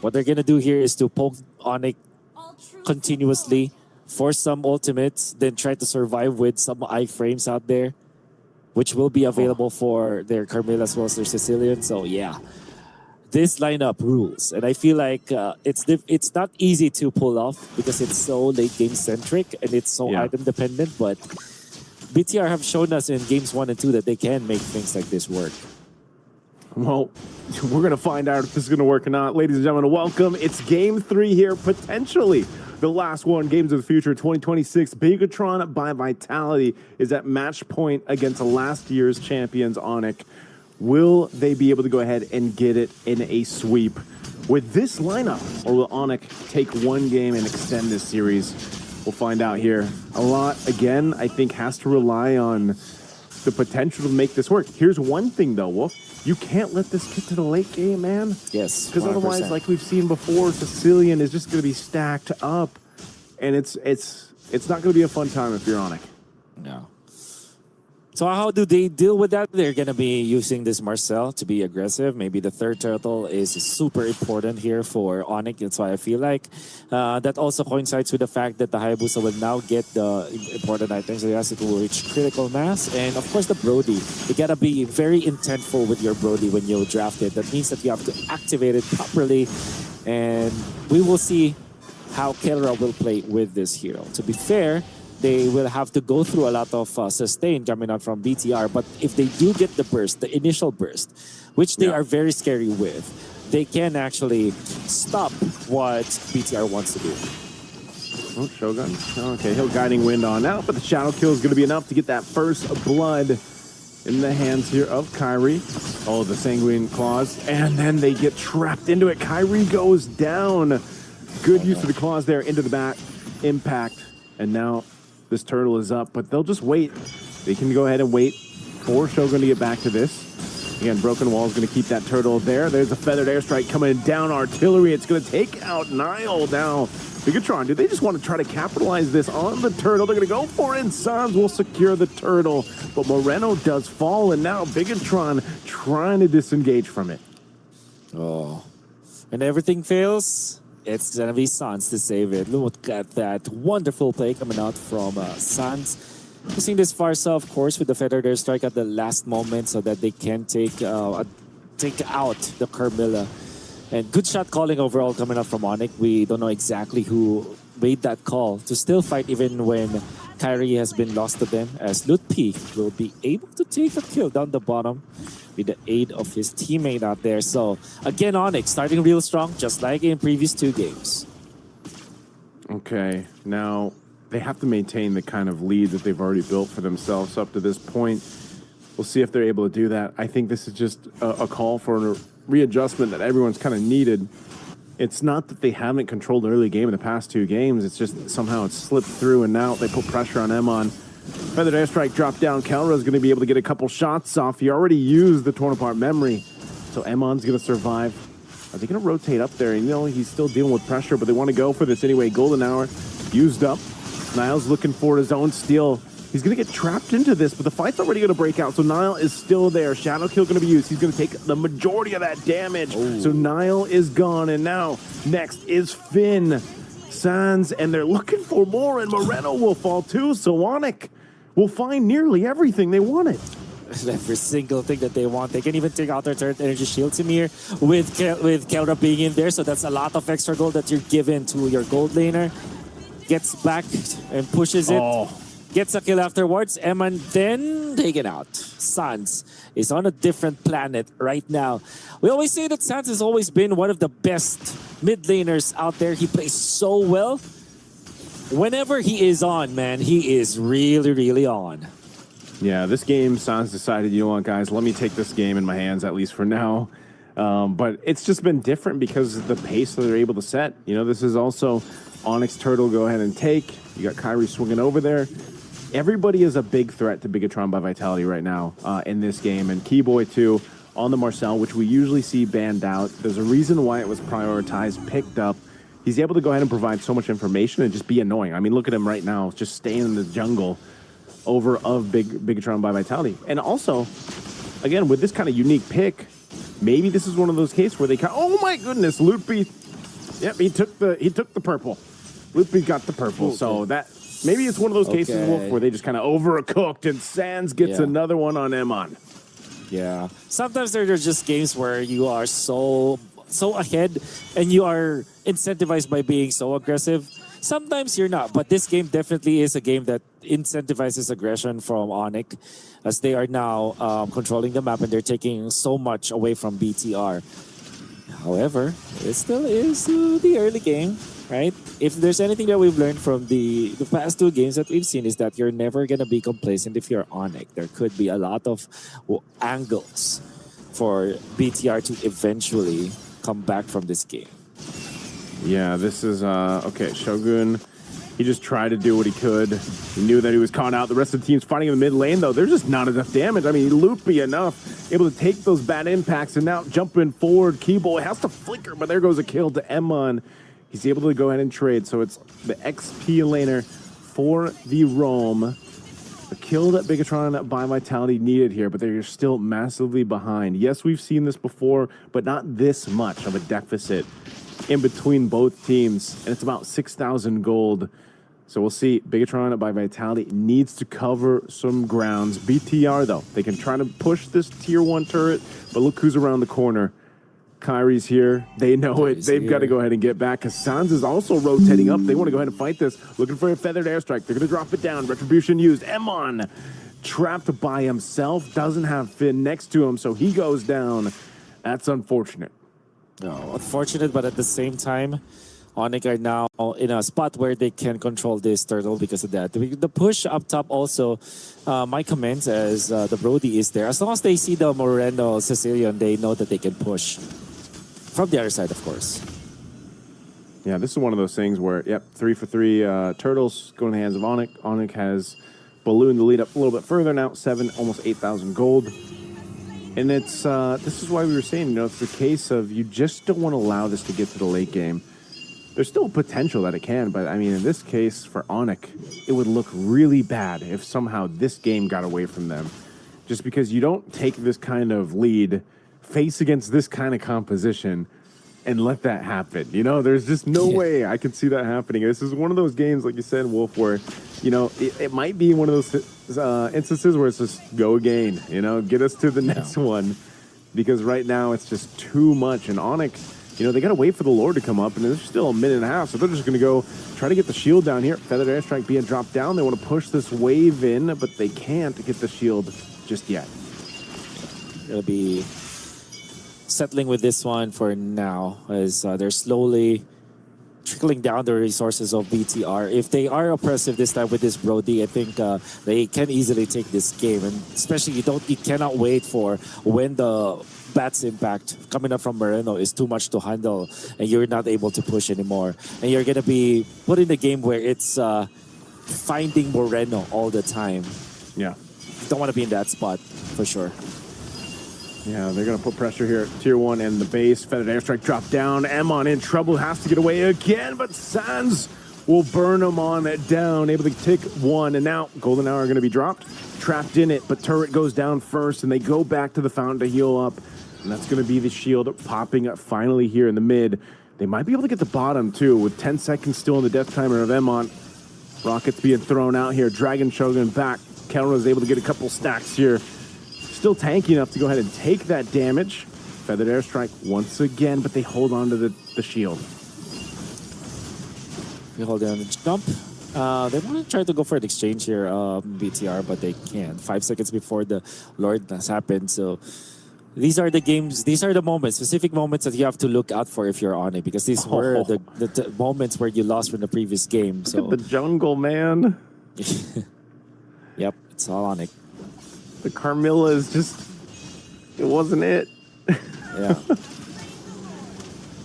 What they're gonna do here is to poke Onic continuously, force some ultimates, then try to survive with some iframes out there, which will be available for their Carmilla as well as their Sicilian. So yeah, this lineup rules, and I feel like it's not easy to pull off because it's so late game centric and it's so item dependent. But BTR have shown us in games 1 and 2 that they can make things like this work. Well, we're going to find out if this is going to work or not. Ladies and gentlemen, welcome. It's Game 3 here, potentially the last one. Games of the Future 2026. Bigatron by Vitality is at match point against last year's champions, Onic. Will they be able to go ahead and get it in a sweep with this lineup? Or will Onic take one game and extend this series? We'll find out here. A lot, again, I think has to rely on the potential to make this work. Here's one thing, though, Wolf. You can't let this get to the late game, man. Yes, because otherwise, like we've seen before, Sicilian is just going to be stacked up, and it's not going to be a fun time if you're Onic. No. So how do they deal with that? They're going to be using this Marcel to be aggressive. Maybe the third turtle is super important here for Onic. That's why I feel like that also coincides with the fact that the Hayabusa will now get the important items. So yes, it will reach critical mass. And of course the Brody. You got to be very intentful with your Brody when you draft it. That means that you have to activate it properly. And we will see how Kelra will play with this hero. To be fair, they will have to go through a lot of sustain coming out from BTR. But if they do get the burst, the initial burst, which they are very scary with, they can actually stop what BTR wants to do. Oh, Shogun. Okay, he'll Guiding Wind on out, but the Shadow Kill is going to be enough to get that first blood in the hands here of Kyrie. Oh, the Sanguine Claws. And then they get trapped into it. Kyrie goes down. Good use of the claws there into the back. Impact. And now this turtle is up, but they'll just wait. They can go ahead and wait for Shogun to get back to this. Again, Broken Wall is going to keep that turtle there. There's a Feathered Airstrike coming down. Artillery, it's going to take out Nile now. Bigatron, do they just want to try to capitalize this on the turtle? They're going to go for it, and Sans will secure the turtle. But Moreno does fall, and now Bigatron trying to disengage from it. Oh, and everything fails. It's going to be Sans to save it. Look at that wonderful play coming out from Sans. Using this Farsa, of course, with the Feathered Airstrike at the last moment so that they can take out the Carmilla. And good shot calling overall coming out from Onic. We don't know exactly who made that call to still fight even when Kyrie has been lost to them, as mlbb will be able to take a kill down the bottom with the aid of his teammate out there. So again, Onic starting real strong, just like in previous 2 games. Okay, now they have to maintain the kind of lead that they've already built for themselves up to this point. We'll see if they're able to do that. I think this is just a call for a readjustment that everyone's kind of needed. It's not that they haven't controlled the early game in the past 2 games. It's just somehow it's slipped through, and now they put pressure on Emon. Feathered Airstrike dropped down. Kelra is going to be able to get a couple shots off. He already used the torn apart memory, so Emon's going to survive. Are they going to rotate up there? You know, he's still dealing with pressure, but they want to go for this anyway. Golden Hour used up. Nile's looking for his own steal. He's going to get trapped into this, but the fight's already going to break out, so Nile is still there. Shadow Kill going to be used. He's going to take the majority of that damage. Oh. So Nile is gone, and now next is Finn. Sans, and they're looking for more, and Moreno will fall too, so Onic will find nearly everything they wanted. Every single thing that they want. They can even take out their third energy shield team here with Kelra being in there, so that's a lot of extra gold that you're given to your gold laner. Gets back and pushes it. Gets a kill afterwards. Eman then taken out. Sans is on a different planet right now. We always say that Sans has always been one of the best mid laners out there. He plays so well. Whenever he is on, man, he is really, really on. Yeah, this game, Sans decided, you know what, guys, let me take this game in my hands, at least for now. But it's just been different because of the pace that they're able to set. You know, this is also Onyx Turtle go ahead and take. You got Kyrie swinging over there. Everybody is a big threat to Bigatron by Vitality right now in this game. And Keyboy, too, on the Marcel, which we usually see banned out. There's a reason why it was prioritized, picked up. He's able to go ahead and provide so much information and just be annoying. I mean, look at him right now, just staying in the jungle over of Bigatron by Vitality. And also, again, with this kind of unique pick, maybe this is one of those cases where they oh my goodness, mlbb Yep, he took the purple. Loopy got the purple, Okay. so that maybe it's one of those cases, Okay. Wolf, where they just kind of overcooked, and Sands gets Yeah. another one on Emon. Yeah. Sometimes there are just games where you are so ahead and you are incentivized by being so aggressive. Sometimes you're not, but this game definitely is a game that incentivizes aggression from Onic, as they are now controlling the map and they're taking so much away from BTR. However, it still is the early game, right? If there's anything that we've learned from the past two games that we've seen is that you're never going to be complacent if you're Onic. There could be a lot of angles for BTR to eventually come back from this game. Yeah, this is okay. Shogun, he just tried to do what he could. He knew that he was caught out. The rest of the team's fighting in the mid lane, though. There's just not enough damage. I mean, loopy enough, able to take those bad impacts, and now jumping forward. Keyboy has to flicker, but there goes a kill to Emon. He's able to go ahead and trade, so it's the XP laner for the Rome. A kill that Bigatron by Vitality needed here, but they're still massively behind. Yes, we've seen this before, but not this much of a deficit in between both teams, and it's about 6,000 gold. So we'll see. Bigatron by Vitality needs to cover some grounds. BTR, though, they can try to push this tier 1 turret, but look who's around the corner. Kyrie's here. They know it. They've got to go ahead and get back. Because Sans is also rotating up. They want to go ahead and fight this. Looking for a feathered airstrike. They're going to drop it down. Retribution used. Emon trapped by himself. Doesn't have Finn next to him, so he goes down. That's unfortunate. No, unfortunate, but at the same time, Onic are now in a spot where they can control this turtle because of that. The push up top also, my comments as the Brody is there. As long as they see the Moreno Sicilian, they know that they can push. From the other side, of course. Yeah, this is one of those things where, yep, 3 for 3 turtles go in the hands of Onic. Onic has ballooned the lead up a little bit further now, 7, almost 8,000 gold. And it's this is why we were saying, you know, it's the case of you just don't want to allow this to get to the late game. There's still potential that it can, but I mean, in this case, for Onic, it would look really bad if somehow this game got away from them. Just because you don't take this kind of lead, face against this kind of composition, and let that happen. You know, there's just no way I could see that happening. This is one of those games, like you said, Wolf, where, you know, it might be one of those instances where it's just go again, you know, get us to the next one. Because right now it's just too much. And Onic, you know, they got to wait for the Lord to come up, and there's still a minute and a half, so they're just going to go try to get the shield down here. Feathered airstrike being dropped down. They want to push this wave in, but they can't get the shield just yet. It'll be settling with this one for now, as they're slowly trickling down the resources of BTR. If they are oppressive this time with this Brody, I think they can easily take this game, and especially you cannot wait for when the Bat's impact coming up from Moreno is too much to handle and you're not able to push anymore, and you're gonna be put in a game where it's finding Moreno all the time. Yeah. Don't want to be in that spot for sure. Yeah, they're going to put pressure here at Tier 1 and the base. Feathered airstrike drop down. Emon in trouble, has to get away again, but Sans will burn him on it down, able to take one, and now Golden Hour are going to be dropped. Trapped in it, but turret goes down first, and they go back to the fountain to heal up, and that's going to be the shield popping up finally here in the mid. They might be able to get the bottom, too, with 10 seconds still in the death timer of Emon. Rockets being thrown out here. Dragon Shogun back. Kelra is able to get a couple stacks here. Still tanky enough to go ahead and take that damage. Feathered airstrike once again, but they hold on to the shield. They hold on the jump. They want to try to go for an exchange here, BTR, but they can't. 5 seconds before the Lord has happened. So these are the games, these are the moments, specific moments that you have to look out for if you're on it, because these were the moments where you lost from the previous game. So look at the jungle, man. Yep, it's all on it. The Carmilla is just, it wasn't it. Yeah.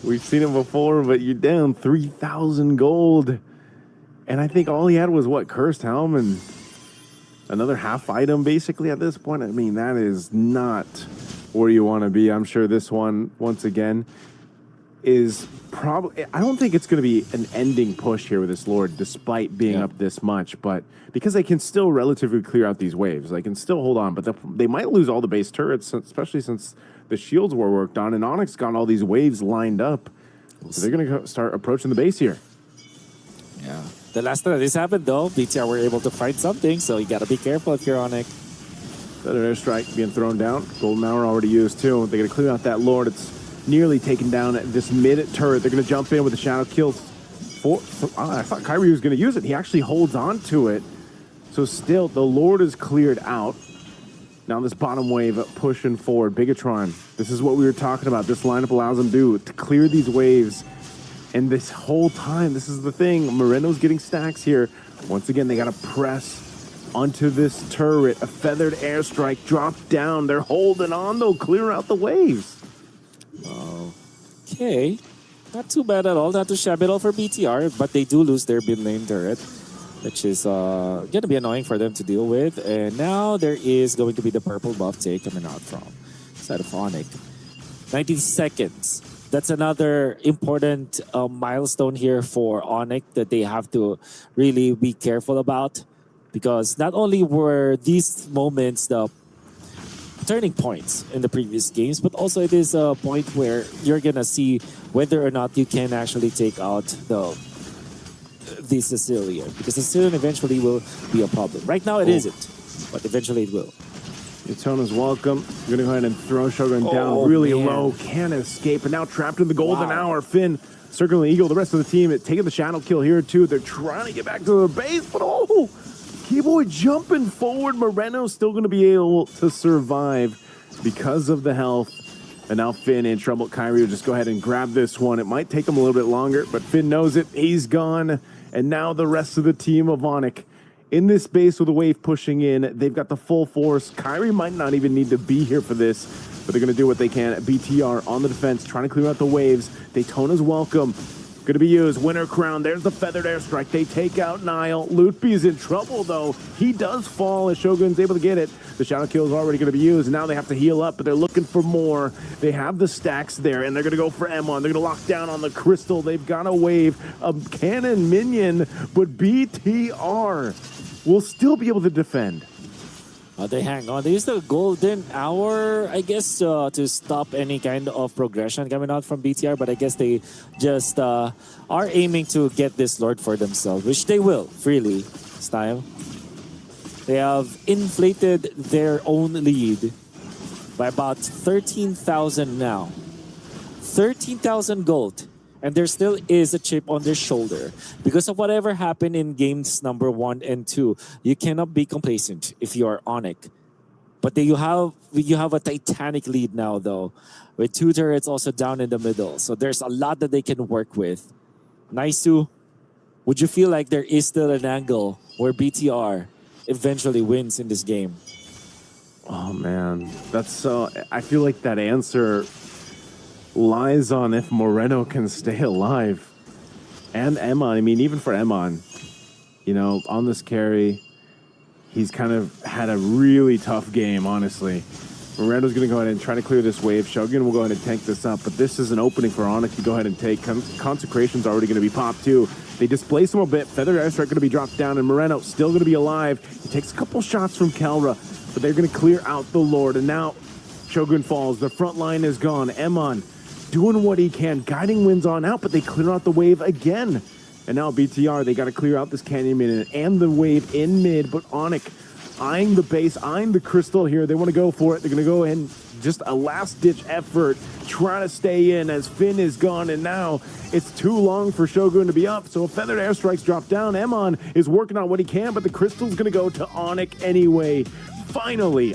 We've seen it before, but you're down 3,000 gold. And I think all he had was, what, Cursed Helm and another half item, basically, at this point. I mean, that is not where you want to be. I'm sure this one, once again, is probably, I don't think it's going to be an ending push here with this Lord, despite being up this much, but because they can still relatively clear out these waves, they can still hold on, but they might lose all the base turrets, especially since the shields were worked on, and Onyx got all these waves lined up. So they're going to start approaching the base here. Yeah. The last time this happened, though, BTR were able to find something, so you got to be careful if you're Onic. Another airstrike being thrown down. Golden hour already used, too. They're going to clear out that Lord. It's nearly taken down this mid turret. They're going to jump in with the shadow kills. I thought Kyrie was going to use it. He actually holds on to it. So still, the Lord is cleared out. Now this bottom wave pushing forward. Bigatron, this is what we were talking about. This lineup allows them to clear these waves. And this whole time, this is the thing. Moreno's getting stacks here. Once again, they got to press onto this turret. A feathered airstrike dropped down. They're holding on, though. Clear out the waves. Okay. Not too bad at all. Not too shabby at all for BTR, but they do lose their mid lane turret, which is going to be annoying for them to deal with. And now there is going to be the purple buff take coming out from side of Onic. 90 seconds. That's another important milestone here for Onic that they have to really be careful about, because not only were these moments the turning points in the previous games, but also it is a point where you're gonna see whether or not you can actually take out the Sicilian, because Sicilian eventually will be a problem. Right now it isn't, but eventually it will. Daytona's welcome. You're gonna go ahead and throw Shogun down really low. Can't escape, and now trapped in the golden hour. Finn circling the eagle. The rest of the team taking the shadow kill here too. They're trying to get back to the base, but Keyboy jumping forward. Moreno's still gonna be able to survive because of the health. And now Finn in trouble. Kyrie will just go ahead and grab this one. It might take him a little bit longer, but Finn knows it. He's gone. And now the rest of the team of Onic in this base with a wave pushing in. They've got the full force. Kyrie might not even need to be here for this, but they're going to do what they can. BTR on the defense, trying to clear out the waves. Daytona's welcome. Going to be used. Winter Crown. There's the feathered airstrike. They take out Nile. Lootby's in trouble, though. He does fall as Shogun's able to get it. The shadow kill is already going to be used. Now they have to heal up, but they're looking for more. They have the stacks there, and they're going to go for Emon. They're going to lock down on the crystal. They've got a wave, a cannon minion, but BTR will still be able to defend. They hang on. They use the golden hour, I guess, to stop any kind of progression coming out from BTR, but I guess they just are aiming to get this Lord for themselves, which they will, freely, style. They have inflated their own lead by about 13,000 now. 13,000 gold. And there still is a chip on their shoulder. Because of whatever happened in games number 1 and 2, you cannot be complacent if you are Onic. But you have a titanic lead now, though, with 2 turrets also down in the middle. So there's a lot that they can work with. Naisu, would you feel like there is still an angle where BTR eventually wins in this game? Oh, man. That's so... I feel like that answer lies on if Moreno can stay alive. And Emon, I mean, even for Emon, you know, on this carry, he's kind of had a really tough game, honestly. Moreno's going to go ahead and try to clear this wave. Shogun will go ahead and tank this up, but this is an opening for Onic to go ahead and take. Consecration's already going to be popped, too. They displace him a bit. Feather Airstrike going to be dropped down, and Moreno still going to be alive. He takes a couple shots from Kelra, but they're going to clear out the Lord, and now Shogun falls. The front line is gone. Emon doing what he can, guiding wins on out, but they clear out the wave again. And now BTR, they got to clear out this Canyon Minion and the wave in mid, but Onic eyeing the base, eyeing the crystal here. They want to go for it. They're going to go ahead and just a last-ditch effort, trying to stay in as Finn is gone, and now it's too long for Shogun to be up, so a feathered airstrikes drop down. Emon is working on what he can, but the crystal's going to go to Onic anyway. Finally,